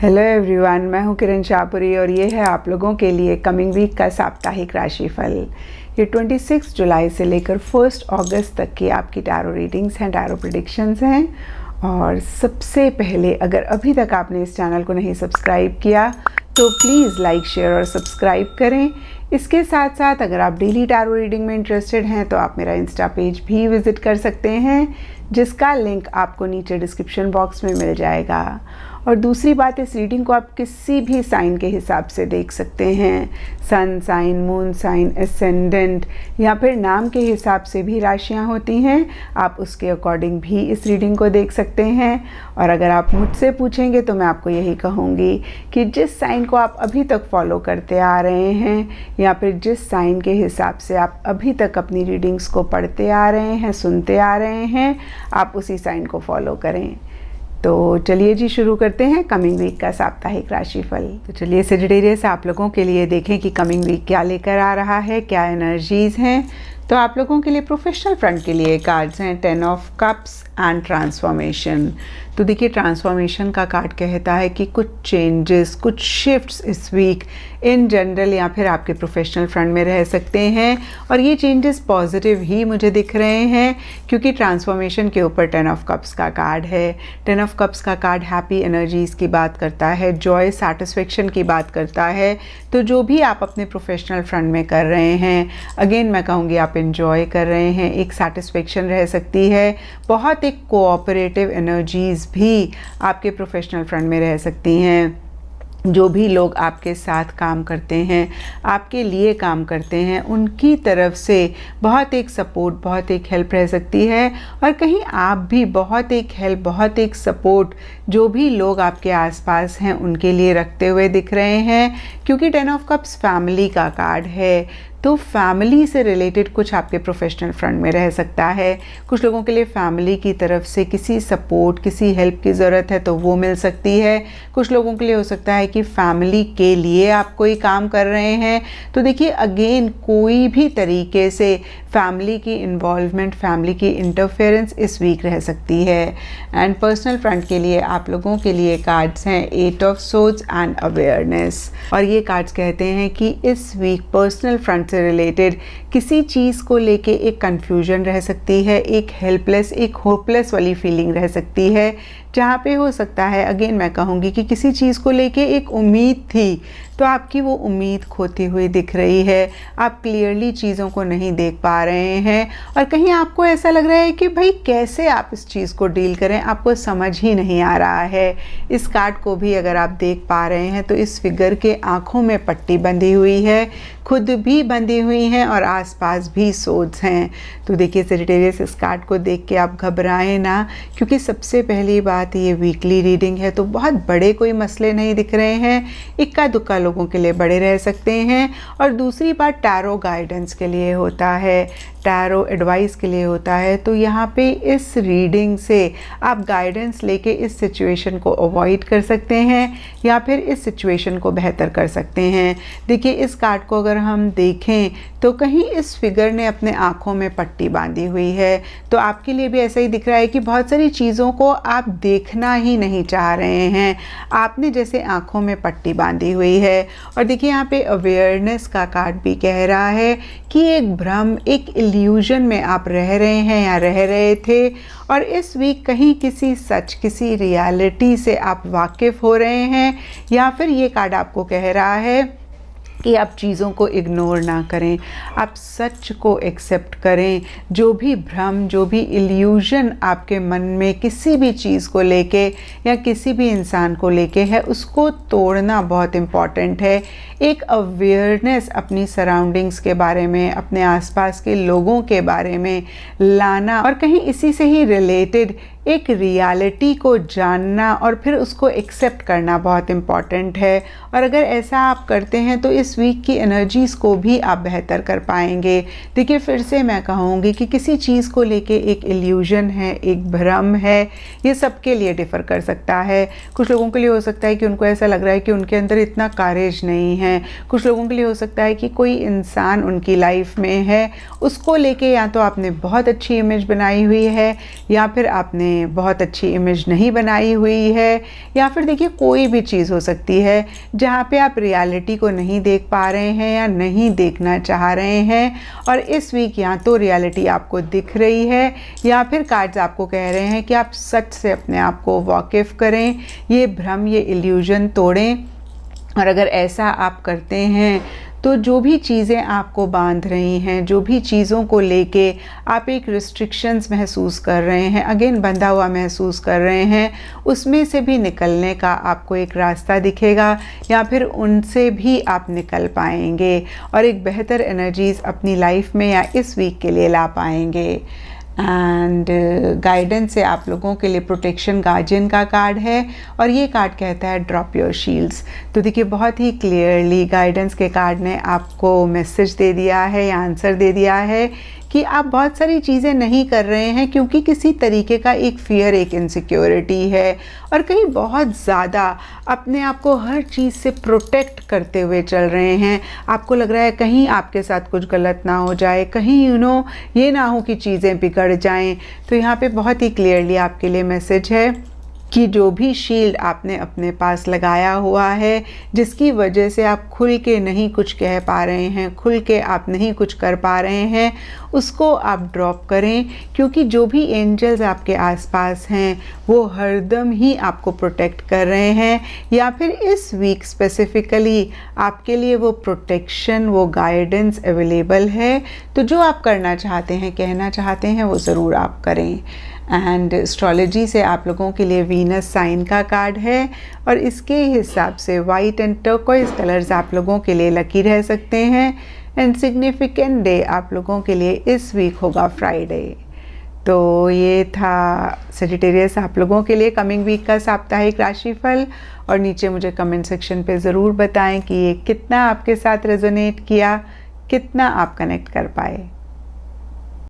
Hello everyone, मैं हूं किरण शाहपुरी और ये है आप लोगों के लिए कमिंग वीक का साप्ताहिक राशिफल। ये 26 जुलाई से लेकर 1 अगस्त तक की आपकी टैरो रीडिंग्स हैं, टैरो प्रेडिक्शंस हैं। और सबसे पहले, अगर अभी तक आपने इस चैनल को नहीं सब्सक्राइब किया तो प्लीज़ लाइक, शेयर और सब्सक्राइब करें। इसके साथ साथ अगर आप डेली टैरो रीडिंग में इंटरेस्टेड हैं तो आप मेरा इंस्टा पेज भी विज़िट कर सकते हैं, जिसका लिंक आपको नीचे डिस्क्रिप्शन बॉक्स में मिल जाएगा। और दूसरी बात, इस रीडिंग को आप किसी भी साइन के हिसाब से देख सकते हैं। Sun sign, moon sign, ascendant या फिर नाम के हिसाब से भी राशियां होती हैं। आप उसके अकॉर्डिंग भी इस रीडिंग को देख सकते हैं। और अगर आप मुझसे पूछेंगे तो मैं आपको यही कहूँगी कि जिस साइन को आप अभी तक फॉलो करते आ रहे हैं या फिर जिस साइन के हिसाब से आप अभी तक अपनी रीडिंग्स को पढ़ते आ रहे हैं, सुनते आ रहे हैं, आप उसी साइन को फॉलो करें। तो चलिए जी, शुरू करते हैं कमिंग वीक का साप्ताहिक राशिफल। तो चलिए सेजिटेरियस, आप लोगों के लिए देखें कि कमिंग वीक क्या लेकर आ रहा है, क्या एनर्जीज़ हैं। तो आप लोगों के लिए प्रोफेशनल फ्रंट के लिए कार्ड्स हैं 10 ऑफ कप्स एंड ट्रांसफॉर्मेशन। तो देखिए, ट्रांसफॉर्मेशन का कार्ड कहता है कि कुछ चेंजेस, कुछ शिफ्ट्स इस वीक इन जनरल या फिर आपके प्रोफेशनल फ्रंट में रह सकते हैं। और ये चेंजेस पॉजिटिव ही मुझे दिख रहे हैं, क्योंकि ट्रांसफॉर्मेशन के ऊपर 10 ऑफ कप्स का कार्ड है। 10 ऑफ कप्स का कार्ड हैप्पी एनर्जीज़ की बात करता है, जॉय, सैटिस्फैक्शन की बात करता है। तो जो भी आप अपने प्रोफेशनल फ्रंट में कर रहे हैं, अगेन मैं कहूँगी आप इन्जॉय कर रहे हैं, एक सैटिस्फैक्शन रह सकती है। बहुत एक कोऑपरेटिव एनर्जीज़ भी आपके प्रोफेशनल फ्रंट में रह सकती हैं। जो भी लोग आपके साथ काम करते हैं, आपके लिए काम करते हैं, उनकी तरफ से बहुत एक सपोर्ट, बहुत एक हेल्प रह सकती है। और कहीं आप भी बहुत एक हेल्प, बहुत एक सपोर्ट जो भी लोग आपके आसपास हैं उनके लिए रखते हुए दिख रहे हैं, क्योंकि 10 ऑफ कप्स फैमिली का कार्ड है। तो फैमिली से रिलेटेड कुछ आपके प्रोफेशनल फ्रंट में रह सकता है। कुछ लोगों के लिए फैमिली की तरफ से किसी सपोर्ट, किसी हेल्प की ज़रूरत है तो वो मिल सकती है। कुछ लोगों के लिए हो सकता है कि फैमिली के लिए आप कोई काम कर रहे हैं। तो देखिए, अगेन कोई भी तरीके से फैमिली की इन्वॉल्वमेंट, फैमिली की इंटरफेरेंस इस वीक रह सकती है। एंड पर्सनल फ्रंट के लिए आप लोगों के लिए कार्ड्स हैं 8 ऑफ सोर्ड्स एंड अवेयरनेस। और ये कार्ड्स कहते हैं कि इस वीक पर्सनल फ्रंट से रिलेटेड किसी चीज़ को लेके एक कन्फ्यूजन रह सकती है, एक हेल्पलेस, एक होपलेस वाली फीलिंग रह सकती है, जहाँ पे हो सकता है, अगेन मैं कहूँगी कि किसी चीज़ को लेके एक उम्मीद थी तो आपकी वो उम्मीद खोती हुई दिख रही है। आप क्लियरली चीज़ों को नहीं देख पा रहे हैं और कहीं आपको ऐसा लग रहा है कि भाई कैसे आप इस चीज़ को डील करें, आपको समझ ही नहीं आ रहा है। इस कार्ड को भी अगर आप देख पा रहे हैं तो इस फिगर के आँखों में पट्टी बंधी हुई है, खुद भी बंधी हुई हैं और आसपास भी सोड्स हैं। तो देखिए सेजिटेरियस, इस कार्ड को देख के आप घबराएं ना, क्योंकि सबसे पहली बात, ये वीकली रीडिंग है तो बहुत बड़े कोई मसले नहीं दिख रहे हैं, इक्का दुक्का लोगों के लिए बड़े रह सकते हैं। और दूसरी बात, टैरो गाइडेंस के लिए होता है, टैरो एडवाइस के लिए होता है। तो यहाँ पे इस रीडिंग से आप गाइडेंस लेके इस सिचुएशन को अवॉइड कर सकते हैं या फिर इस सिचुएशन को बेहतर कर सकते हैं। देखिए, इस कार्ड को अगर हम देखें तो कहीं इस फिगर ने अपने आँखों में पट्टी बांधी हुई है, तो आपके लिए भी ऐसा ही दिख रहा है कि बहुत सारी चीज़ों को आप देखना ही नहीं चाह रहे हैं, आपने जैसे आँखों में पट्टी बांधी हुई है। और देखिए, यहाँ पे अवेयरनेस का कार्ड भी कह रहा है कि एक भ्रम, एक इल्यूजन में आप रह रहे हैं या रह रहे थे, और इस वीक कहीं किसी सच, किसी रियलिटी से आप वाकिफ़ हो रहे हैं। या फिर ये कार्ड आपको कह रहा है कि आप चीज़ों को इग्नोर ना करें, आप सच को एक्सेप्ट करें। जो भी भ्रम, जो भी इल्यूजन आपके मन में किसी भी चीज़ को लेके या किसी भी इंसान को लेके है, उसको तोड़ना बहुत इम्पॉर्टेंट है। एक अवेयरनेस अपनी सराउंडिंग्स के बारे में, अपने आसपास के लोगों के बारे में लाना और कहीं इसी से ही रिलेटेड एक रियलिटी को जानना और फिर उसको एक्सेप्ट करना बहुत इम्पॉर्टेंट है। और अगर ऐसा आप करते हैं तो इस वीक की एनर्जीज़ को भी आप बेहतर कर पाएंगे। देखिए, फिर से मैं कहूँगी कि किसी चीज़ को लेके एक इल्यूजन है, एक भ्रम है, ये सबके लिए डिफ़र कर सकता है। कुछ लोगों के लिए हो सकता है कि उनको ऐसा लग रहा है कि उनके अंदर इतना करेज नहीं है। कुछ लोगों के लिए हो सकता है कि कोई इंसान उनकी लाइफ में है, उसको लेके या तो आपने बहुत अच्छी इमेज बनाई हुई है या फिर आपने आपने बहुत अच्छी इमेज नहीं बनाई हुई है, या फिर देखिए कोई भी चीज़ हो सकती है जहाँ पे आप रियलिटी को नहीं देख पा रहे हैं या नहीं देखना चाह रहे हैं। और इस वीक या तो रियलिटी आपको दिख रही है या फिर कार्ड्स आपको कह रहे हैं कि आप सच से अपने आप को वाकिफ़ करें, ये भ्रम, ये इल्यूजन तोड़ें। और अगर ऐसा आप करते हैं तो जो भी चीज़ें आपको बांध रही हैं, जो भी चीज़ों को लेके आप एक रिस्ट्रिक्शंस महसूस कर रहे हैं, अगेन बंधा हुआ महसूस कर रहे हैं, उसमें से भी निकलने का आपको एक रास्ता दिखेगा या फिर उनसे भी आप निकल पाएंगे और एक बेहतर एनर्जीज़ अपनी लाइफ में या इस वीक के लिए ला पाएंगे। एंड गाइडेंस से आप लोगों के लिए प्रोटेक्शन गार्जियन का कार्ड है और ये कार्ड कहता है ड्रॉप योर शील्ड्स। तो देखिए बहुत ही क्लियरली गाइडेंस के कार्ड ने आपको मैसेज दे दिया है या आंसर दे दिया है कि आप बहुत सारी चीज़ें नहीं कर रहे हैं क्योंकि किसी तरीके का एक फ़ियर, एक इनसिक्योरिटी है और कहीं बहुत ज़्यादा अपने आप को हर चीज़ से प्रोटेक्ट करते हुए चल रहे हैं। आपको लग रहा है कहीं आपके साथ कुछ गलत ना हो जाए, कहीं ये ना हो कि चीज़ें बिगड़ जाएं। तो यहाँ पे बहुत ही क्लियरली आपके लिए मैसेज है कि जो भी शील्ड आपने अपने पास लगाया हुआ है, जिसकी वजह से आप खुल के नहीं कुछ कह पा रहे हैं, खुल के आप नहीं कुछ कर पा रहे हैं, उसको आप ड्रॉप करें। क्योंकि जो भी एंजल्स आपके आसपास हैं वो हरदम ही आपको प्रोटेक्ट कर रहे हैं, या फिर इस वीक स्पेसिफ़िकली आपके लिए वो प्रोटेक्शन, वो गाइडेंस अवेलेबल है। तो जो आप करना चाहते हैं, कहना चाहते हैं, वो ज़रूर आप करें। एंड एस्ट्रोलॉजी से आप लोगों के लिए वीनस साइन का कार्ड है और इसके हिसाब से वाइट एंड टर्कोइज कलर्स आप लोगों के लिए लकी रह सकते हैं। एंड सिग्निफिकेंट डे आप लोगों के लिए इस वीक होगा फ्राइडे। तो ये था सजिटेरियस आप लोगों के लिए कमिंग वीक का साप्ताहिक राशिफल। और नीचे मुझे कमेंट सेक्शन पे ज़रूर बताएं कि ये कितना आपके साथ रेजोनेट किया, कितना आप कनेक्ट कर पाए।